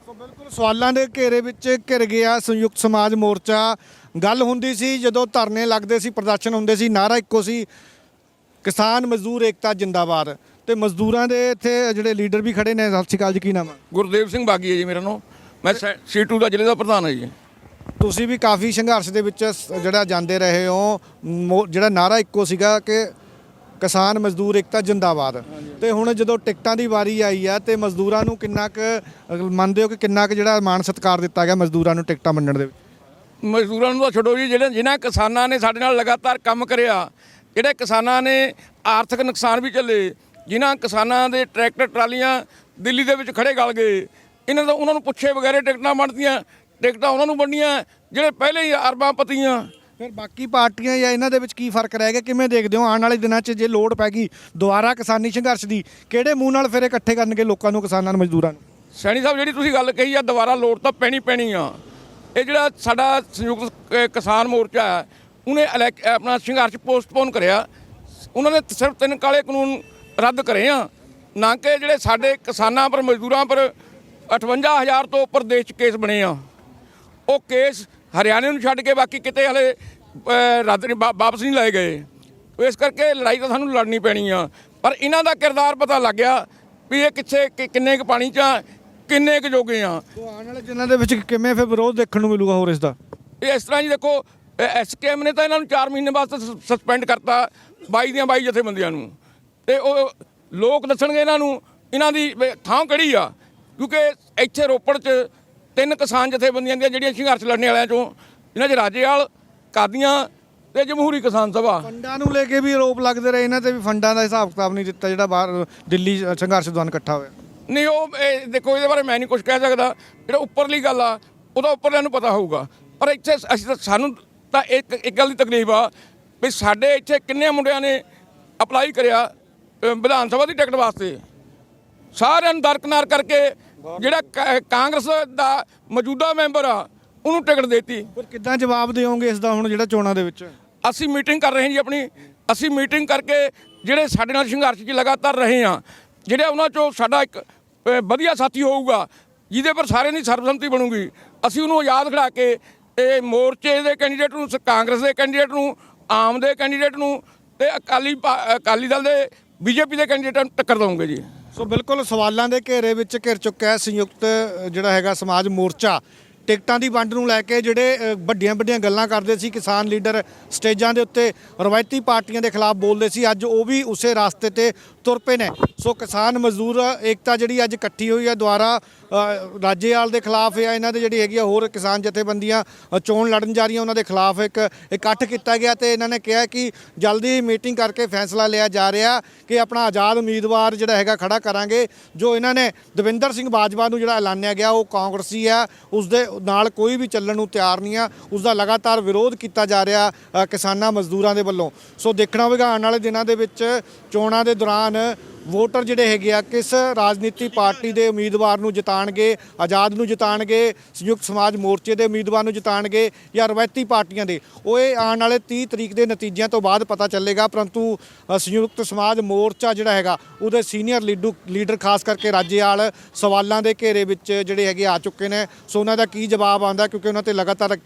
B: ਬਿਲਕੁਲ ਸਵਾਲਾਂ ਦੇ ਘੇਰੇ ਵਿੱਚ ਘਿਰ ਗਿਆ ਸੰਯੁਕਤ ਸਮਾਜ ਮੋਰਚਾ। ਗੱਲ ਹੁੰਦੀ ਸੀ ਜਦੋਂ ਧਰਨੇ ਲੱਗਦੇ ਸੀ, ਪ੍ਰਦਰਸ਼ਨ ਹੁੰਦੇ ਸੀ, ਨਾਰਾ ਇੱਕੋ ਸੀ, ਕਿਸਾਨ ਮਜ਼ਦੂਰ ਏਕਤਾ ਜਿੰਦਾਬਾਦ। ਤੇ ਮਜ਼ਦੂਰਾਂ ਦੇ ਇੱਥੇ ਜਿਹੜੇ ਲੀਡਰ ਵੀ ਖੜੇ ਨੇ। ਸਤਿ ਸ਼੍ਰੀ ਅਕਾਲ ਜੀ, ਕੀ ਨਾਮ ਹੈ?
E: ਗੁਰਦੇਵ ਸਿੰਘ ਬਾਗੀ ਹੈ ਜੀ ਮੇਰਾ ਨਾਮ। ਮੈਂ C2 ਦਾ ਜ਼ਿਲ੍ਹੇ ਦਾ ਪ੍ਰਧਾਨ ਹਾਂ ਜੀ।
B: ਤੁਸੀਂ ਵੀ ਕਾਫੀ ਸੰਘਰਸ਼ ਦੇ ਵਿੱਚ ਜਿਹੜਾ ਜਾਂਦੇ ਰਹੇ ਹੋ। ਜਿਹੜਾ ਨਾਰਾ ਇੱਕੋ ਸੀਗਾ ਕਿ ਕਿਸਾਨ ਮਜ਼ਦੂਰ ਏਕਤਾ ਜਿੰਦਾਬਾਦ। ਤੇ ਹੁਣ ਜਦੋਂ ਟਿਕਟਾਂ ਦੀ ਵਾਰੀ ਆਈ ਆ ਤੇ ਮਜ਼ਦੂਰਾਂ ਨੂੰ ਕਿੰਨਾ ਕੁ ਮੰਨਦੇ ਹੋ ਕਿ ਕਿੰਨਾ ਕੁ ਜਿਹੜਾ ਮਾਣ ਸਤਿਕਾਰ ਦਿੱਤਾ ਗਿਆ ਮਜ਼ਦੂਰਾਂ ਨੂੰ ਟਿਕਟਾਂ ਵੰਡਣ ਦੇ ਵਿੱਚ?
E: ਮਜ਼ਦੂਰਾਂ ਨੂੰ ਤਾਂ ਛੱਡੋ ਜੀ, ਜਿਨ੍ਹਾਂ ਕਿਸਾਨਾਂ ਨੇ ਸਾਡੇ ਨਾਲ ਲਗਾਤਾਰ ਕੰਮ ਕਰਿਆ, ਜਿਹੜੇ ਕਿਸਾਨਾਂ ਨੇ ਆਰਥਿਕ ਨੁਕਸਾਨ ਵੀ ਝੱਲੇ, ਜਿਨ੍ਹਾਂ ਕਿਸਾਨਾਂ ਦੇ ਟਰੈਕਟਰ ਟਰਾਲੀਆਂ ਦਿੱਲੀ ਦੇ ਵਿੱਚ ਖੜੇ ਗਲ ਗਏ, ਉਹਨਾਂ ਨੂੰ ਪੁੱਛੇ ਬਗੈਰ ਟਿਕਟਾਂ ਵੰਡਦੀਆਂ। ਟਿਕਟਾਂ ਉਹਨਾਂ ਨੂੰ ਵੰਡੀਆਂ ਜਿਹੜੇ ਪਹਿਲੇ ਹੀ ਅਰਬਾਂ ਪਤੀਆਂ।
B: ਫਿਰ ਬਾਕੀ ਪਾਰਟੀਆਂ ਜਾਂ ਇਹਨਾਂ ਦੇ ਵਿੱਚ ਕੀ ਫਰਕ ਰਹਿ ਗਿਆ? ਕਿਵੇਂ ਦੇਖਦੇ ਹੋ ਆਉਣ ਵਾਲੇ ਦਿਨਾਂ 'ਚ ਜੇ ਲੋੜ ਪੈ ਗਈ ਦੁਬਾਰਾ ਕਿਸਾਨੀ ਸੰਘਰਸ਼ ਦੀ, ਕਿਹੜੇ ਮੂੰਹ ਨਾਲ ਫਿਰ ਇਕੱਠੇ ਕਰਨਗੇ ਲੋਕਾਂ ਨੂੰ, ਕਿਸਾਨਾਂ ਨੂੰ, ਮਜ਼ਦੂਰਾਂ ਨੂੰ?
E: ਸੈਣੀ ਸਾਹਿਬ, ਜਿਹੜੀ ਤੁਸੀਂ ਗੱਲ ਕਹੀ ਆ, ਦੁਬਾਰਾ ਲੋੜ ਤਾਂ ਪੈਣੀ ਆ। ਇਹ ਜਿਹੜਾ ਸਾਡਾ ਸੰਯੁਕਤ ਕਿਸਾਨ ਮੋਰਚਾ ਹੈ, ਉਹਨੇ ਆਪਣਾ ਸੰਘਰਸ਼ ਪੋਸਟਪੋਨ ਕਰਿਆ। ਉਹਨਾਂ ਨੇ ਸਿਰਫ 3 ਕਾਲੇ ਕਾਨੂੰਨ ਰੱਦ ਕਰੇ ਆ, ਨਾ ਕਿ ਜਿਹੜੇ ਸਾਡੇ ਕਿਸਾਨਾਂ ਪਰ, ਮਜ਼ਦੂਰਾਂ ਪਰ 58,000 ਤੋਂ ਉੱਪਰ ਦੇਸ਼ 'ਚ ਕੇਸ ਬਣੇ ਆ। ਉਹ ਕੇਸ ਹਰਿਆਣੇ ਨੂੰ ਛੱਡ ਕੇ ਬਾਕੀ ਕਿਤੇ ਹਲੇ ਰੱਦ ਨਹੀਂ, ਵਾਪਸ ਨਹੀਂ ਲਏ ਗਏ। ਇਸ ਕਰਕੇ ਲੜਾਈ ਤਾਂ ਸਾਨੂੰ ਲੜਨੀ ਪੈਣੀ ਆ। ਪਰ ਇਹਨਾਂ ਦਾ ਕਿਰਦਾਰ ਪਤਾ ਲੱਗ ਗਿਆ ਵੀ ਇਹ ਕਿੰਨੇ ਕੁ ਪਾਣੀ 'ਚ ਆ, ਕਿੰਨੇ ਕੁ ਜੋਗੇ ਆ।
B: ਆਉਣ ਵਾਲੇ ਦਿਨਾਂ ਦੇ ਵਿੱਚ ਕਿਵੇਂ ਫਿਰ ਵਿਰੋਧ ਦੇਖਣ ਨੂੰ ਮਿਲੂਗਾ ਹੋਰ ਇਸ ਦਾ?
E: ਇਹ ਇਸ ਤਰ੍ਹਾਂ ਜੀ, ਦੇਖੋ SKM ਨੇ ਤਾਂ ਇਹਨਾਂ ਨੂੰ 4 ਮਹੀਨੇ ਵਾਸਤੇ ਸਸਪੈਂਡ ਕਰਤਾ, 22 ਦੀਆਂ 22 ਜਥੇਬੰਦੀਆਂ ਨੂੰ। ਤੇ ਉਹ ਲੋਕ ਦੱਸਣਗੇ ਇਹਨਾਂ ਨੂੰ ਇਹਨਾਂ ਦੀ ਥਾਂ ਕਿਹੜੀ ਆ, ਕਿਉਂਕਿ ਇੱਥੇ ਰੋਪੜ 'ਚ 3 ਕਿਸਾਨ ਜਥੇਬੰਦੀਆਂ ਦੀਆਂ ਜਿਹੜੀਆਂ ਸੰਘਰਸ਼ ਲੜਨੇ ਵਾਲਿਆਂ 'ਚੋਂ, ਇਹਨਾਂ 'ਚ ਰਾਜੇਵਾਲ, ਕਾਦੀਆਂ ਤੇ ਜਮਹੂਰੀ ਕਿਸਾਨ ਸਭਾ।
B: ਫੰਡਾਂ ਨੂੰ ਲੈ ਕੇ ਵੀ ਆਰੋਪ ਲੱਗਦੇ ਰਹੇ ਇਹਨਾਂ ਤੇ ਵੀ, ਫੰਡਾਂ ਦਾ ਹਿਸਾਬ ਕਿਤਾਬ ਨਹੀਂ ਦਿੱਤਾ ਜਿਹੜਾ ਬਾਹਰ ਦਿੱਲੀ ਸੰਘਰਸ਼ ਦੌਰਾਨ ਇਕੱਠਾ ਹੋਇਆ।
E: ਨਹੀਂ, ਉਹ ਦੇਖੋ ਇਹਦੇ ਬਾਰੇ ਮੈਂ ਨਹੀਂ ਕੁਝ ਕਹਿ ਸਕਦਾ। ਜਿਹੜਾ ਉੱਪਰਲੀ ਗੱਲ ਆ ਉਹਦਾ ਉੱਪਰਲਿਆਂ ਨੂੰ ਪਤਾ ਹੋਊਗਾ। ਪਰ ਇੱਥੇ ਅਸੀਂ ਤਾਂ ਸਾਨੂੰ ਤਾਂ ਇੱਕ ਗੱਲ ਦੀ ਤਕਲੀਫ ਆ ਵੀ ਸਾਡੇ ਇੱਥੇ ਕਿੰਨੇ ਮੁੰਡਿਆਂ ਨੇ ਅਪਲਾਈ ਕਰਿਆ ਵਿਧਾਨ ਸਭਾ ਦੀ ਟਿਕਟ ਵਾਸਤੇ, ਸਾਰਿਆਂ ਨੂੰ ਦਰਕਨਾਰ ਕਰਕੇ ਜਿਹੜਾ ਕਾਂਗਰਸ ਦਾ ਮੌਜੂਦਾ ਮੈਂਬਰ ਆ ਉਹਨੂੰ ਟਿਕਟ ਦੇਤੀ।
B: ਪਰ ਕਿੱਦਾਂ ਜਵਾਬ ਦਿਓਗੇ ਇਸ ਦਾ ਹੁਣ ਜਿਹੜਾ ਚੋਣਾਂ ਦੇ ਵਿੱਚ?
E: ਅਸੀਂ ਮੀਟਿੰਗ ਕਰ ਰਹੇ ਹਾਂ ਜੀ ਆਪਣੀ, ਅਸੀਂ ਮੀਟਿੰਗ ਕਰਕੇ ਜਿਹੜੇ ਸਾਡੇ ਨਾਲ ਸੰਘਰਸ਼ 'ਚ ਲਗਾਤਾਰ ਰਹੇ ਹਾਂ, ਜਿਹੜੇ ਉਹਨਾਂ 'ਚੋਂ ਸਾਡਾ ਇੱਕ ਵਧੀਆ ਸਾਥੀ ਹੋਊਗਾ ਜਿਹਦੇ ਪਰ ਸਾਰਿਆਂ ਦੀ ਸਰਬਸੰਮਤੀ ਬਣੂਗੀ, ਅਸੀਂ ਉਹਨੂੰ ਆਜ਼ਾਦ ਖੜਾ ਕੇ ਇਹ ਮੋਰਚੇ ਦੇ ਕੈਂਡੀਡੇਟ ਨੂੰ, ਕਾਂਗਰਸ ਦੇ ਕੈਂਡੀਡੇਟ ਨੂੰ, ਆਮ ਦੇ ਕੈਂਡੀਡੇਟ ਨੂੰ ਤੇ ਅਕਾਲੀ ਦਲ ਦੇ ਬੀਜੇਪੀ ਦੇ ਕੈਂਡੀਡੇਟਾਂ ਨੂੰ ਟੱਕਰ ਦਵਾਂਗੇ ਜੀ।
B: ਸੋ ਬਿਲਕੁਲ ਸਵਾਲਾਂ ਦੇ ਘੇਰੇ ਵਿੱਚ ਘਿਰ ਚੁੱਕਾ ਹੈ ਸੰਯੁਕਤ ਜਿਹੜਾ ਹੈਗਾ ਸਮਾਜ ਮੋਰਚਾ। ਟਿਕਟਾਂ ਦੀ ਵੰਡ ਨੂੰ ਲੈ ਕੇ ਜਿਹੜੇ ਵੱਡੀਆਂ ਗੱਲਾਂ ਕਰਦੇ ਸੀ ਕਿਸਾਨ ਲੀਡਰ ਸਟੇਜਾਂ ਦੇ ਉੱਤੇ ਰਵਾਇਤੀ ਪਾਰਟੀਆਂ ਦੇ ਖਿਲਾਫ ਬੋਲਦੇ ਸੀ, ਅੱਜ ਉਹ ਵੀ ਉਸੇ ਰਾਸਤੇ ਤੇ ਤੁਰ ਪਏ ਨੇ। ਸੋ ਕਿਸਾਨ ਮਜ਼ਦੂਰ ਏਕਤਾ ਜਿਹੜੀ ਅੱਜ ਇਕੱਠੀ ਹੋਈ ਹੈ ਦੁਆਰਾ ਰਾਜੇਵਾਲ ਦੇ ਖਿਲਾਫ ਜਾਂ ਇਹਨਾਂ ਦੇ ਜਿਹੜੀ ਹੈਗੀ ਆ ਹੋਰ ਕਿਸਾਨ ਜਥੇਬੰਦੀਆਂ ਚੋਣ ਲੜਨ ਜਾ ਰਹੀਆਂ ਉਹਨਾਂ ਦੇ ਖਿਲਾਫ ਇੱਕ ਇਕੱਠ ਕੀਤਾ ਗਿਆ ਤੇ ਇਹਨਾਂ ਨੇ ਕਿਹਾ ਕਿ ਜਲਦੀ ਮੀਟਿੰਗ ਕਰਕੇ ਫੈਸਲਾ ਲਿਆ ਜਾ ਰਿਹਾ ਕਿ ਆਪਣਾ ਆਜ਼ਾਦ ਉਮੀਦਵਾਰ ਜਿਹੜਾ ਹੈਗਾ ਖੜਾ ਕਰਾਂਗੇ। ਜੋ ਇਹਨਾਂ ਨੇ ਦਵਿੰਦਰ ਸਿੰਘ ਬਾਜਵਾ ਨੂੰ ਜਿਹੜਾ ਐਲਾਨਿਆ ਗਿਆ ਉਹ ਕਾਂਗਰਸੀ ਆ, ਉਸ ਦੇ ਨਾਲ ਕੋਈ ਵੀ ਚੱਲਣ ਨੂੰ ਤਿਆਰ ਨਹੀਂ ਆ, ਉਸ ਦਾ ਲਗਾਤਾਰ ਵਿਰੋਧ ਕੀਤਾ ਜਾ ਰਿਹਾ ਕਿਸਾਨਾਂ ਮਜ਼ਦੂਰਾਂ ਦੇ ਵੱਲੋਂ। ਸੋ ਦੇਖਣਾ ਹੋਵੇਗਾ ਆਉਣ ਵਾਲੇ ਦਿਨਾਂ ਦੇ ਵਿੱਚ ਚੋਣਾਂ ਦੇ ਦੌਰਾਨ ਵੋਟਰ ਜਿਹੜੇ ਹੈਗੇ ਆ ਕਿਸ ਰਾਜਨੀਤੀ ਪਾਰਟੀ ਦੇ ਉਮੀਦਵਾਰ ਨੂੰ ਜਿਤਾਣਗੇ, ਆਜ਼ਾਦ ਨੂੰ ਜਿਤਾਣਗੇ, ਸੰਯੁਕਤ ਸਮਾਜ ਮੋਰਚੇ ਦੇ ਉਮੀਦਵਾਰ ਨੂੰ ਜਿਤਾਣਗੇ ਜਾਂ ਰਵਾਇਤੀ ਪਾਰਟੀਆਂ ਦੇ, ਉਹ ਇਹ ਆਉਣ ਵਾਲੇ 30 ਤਰੀਕ ਦੇ ਨਤੀਜਿਆਂ ਤੋਂ ਬਾਅਦ ਪਤਾ ਚੱਲੇਗਾ। ਪਰੰਤੂ ਸੰਯੁਕਤ ਸਮਾਜ ਮੋਰਚਾ ਜਿਹੜਾ ਹੈਗਾ ਉਹਦੇ ਸੀਨੀਅਰ ਲੀਡਰ ਖਾਸ ਕਰਕੇ ਰਾਜੇਵਾਲ ਸਵਾਲਾਂ ਦੇ ਘੇਰੇ ਵਿੱਚ ਜਿਹੜੇ ਹੈਗੇ ਆ ਚੁੱਕੇ ਨੇ। ਸੋ ਉਹਨਾਂ ਦਾ ਕੀ ਜਵਾਬ ਆਉਂਦਾ, ਕਿਉਂਕਿ ਉਹਨਾਂ ਤੇ ਲਗਾਤਾਰ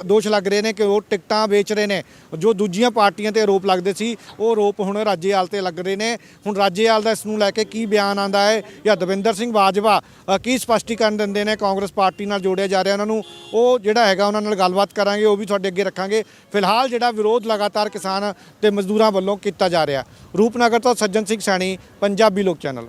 B: ਦੋਸ਼ ਲੱਗ ਰਹੇ ਨੇ ਕਿ ਉਹ ਟਿਕਟਾਂ ਵੇਚ ਰਹੇ ਨੇ। ਜੋ ਦੂਜੀਆਂ ਪਾਰਟੀਆਂ ਤੇ ਆਰੋਪ ਲੱਗਦੇ ਸੀ ਉਹ ਆਰੋਪ ਹੁਣ ਰਾਜੇਵਾਲ ਤੇ ਲੱਗ ਰਹੇ ਨੇ। ਹੁਣ ਰਾਜੇਵਾਲ ਦਾ ਇਸ ਨੂੰ ਲੈ ਕੇ ਕੀ ਬਿਆਨ ਆਉਂਦਾ ਹੈ ਜਾਂ ਦਵਿੰਦਰ ਸਿੰਘ ਬਾਜਵਾ ਕੀ ਸਪਸ਼ਟੀਕਰਨ ਦਿੰਦੇ ਨੇ ਕਾਂਗਰਸ ਪਾਰਟੀ ਨਾਲ ਜੋੜਿਆ ਜਾ ਰਿਹਾ ਉਹਨਾਂ ਨੂੰ, ਉਹ ਜਿਹੜਾ ਹੈਗਾ ਉਹਨਾਂ ਨਾਲ ਗੱਲਬਾਤ ਕਰਾਂਗੇ, ਉਹ ਵੀ ਤੁਹਾਡੇ ਅੱਗੇ ਰੱਖਾਂਗੇ। ਫਿਲਹਾਲ ਜਿਹੜਾ ਵਿਰੋਧ ਲਗਾਤਾਰ ਕਿਸਾਨ ਤੇ ਮਜ਼ਦੂਰਾਂ ਵੱਲੋਂ ਕੀਤਾ ਜਾ ਰਿਹਾ। ਰੂਪਨਗਰ ਤੋਂ ਸੱਜਣ ਸਿੰਘ ਸੈਣੀ, ਪੰਜਾਬੀ ਲੋਕ ਚੈਨਲ।